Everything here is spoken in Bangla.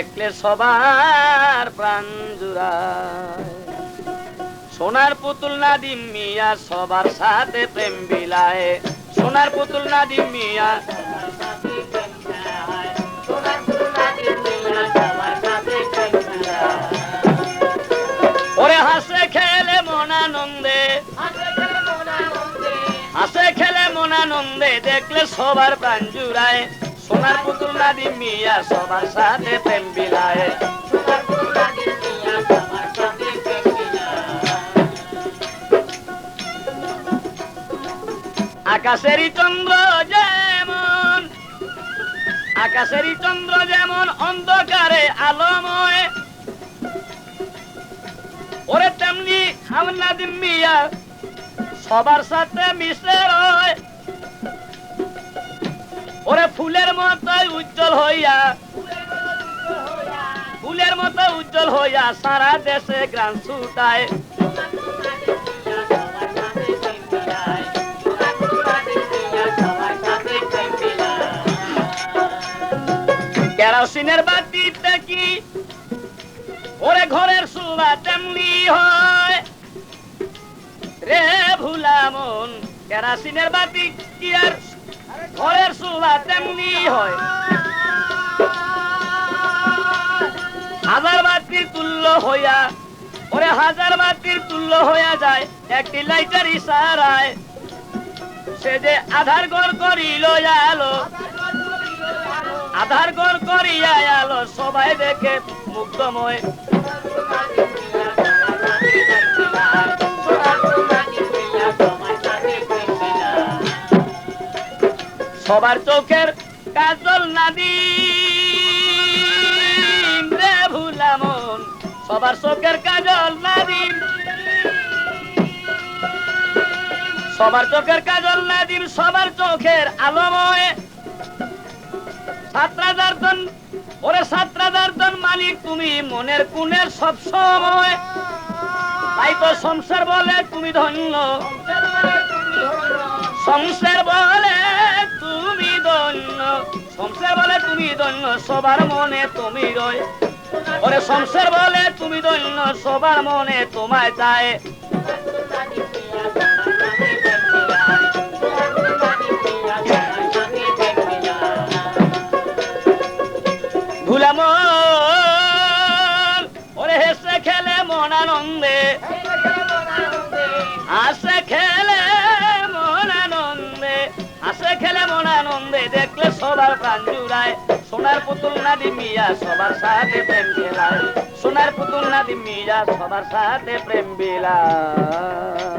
দেখলে সবার প্রাণ জুড়ায়। সোনার পুতুল নাদিম মিয়া সবার সাথে প্রেম বিলায়। সোনার পুতুল নাদিম মিয়া ওরে হাসে খেলে মন আনন্দে, হাসে খেলে মন আনন্দে দেখলে সবার প্রাণ জুড়ায়। সোনার পুতুল নাদিম মিয়া সবার সাথে প্রেম বিলায়। আকাশেরই চন্দ্র যেমন, আকাশেরই চন্দ্র যেমন অন্ধকারে আলোময়, ওরে তেমনি আমার নাদিম মিয়া সবার সাথে মিশে রয়। ওরে ফুলের মতো উজ্জ্বল হইয়া, ফুলের মতো উজ্জ্বল হইয়া সারা দেশে গ্রাম ছুটায়। কেরোসিনের বাতিতে কি ওরে ঘরের সুবা তেমনি হয় রে ভুলা মন। কেরোসিনের বাতি কি আর ঘরের সুবা তেমনি হয়। হাজার বাতির তুল্য হইয়া, ওরে হাজার বাতির তুল্য হইয়া যায় একটি লাইটের ইশারায়। সে যে আধার ঘর করিল আলো, আধার ঘর করিয়া আলো সবাই দেখে মুগ্ধময়। সবার চোখের কাজল নাদিম রে ভুলা মন, সবার চোখের কাজল নাদিম, সবার চোখের কাজল নাদিম সবার চোখের আলোময়। ছাত্রাদার্দন ওরে ছাত্রাদার্দন মালিক তুমি মনের কুনের সব সময়। তাই তো সংসার বলে তুমি ধন্য, সংসার বলে তুমি ধন্য, সংসার বলে তুমি ধন্য সবার মনে তুমি রয়। ওরে সংসার বলে তুমি ধন্য সবার মনে তোমায় চায়। ভুলা মন ওরে হেসে খেলে মন আনন্দে, হাসে খেলে মন আনন্দে, হাসে খেলে মন আনন্দে দেখলে সবার প্রাণ জুড়ায়। সোনার পুতুল নাদিম মিয়া সবার সাথে প্রেম বিলায়। সোনার পুতুল নাদিম মিয়া সবার সাথে প্রেম বিলায়।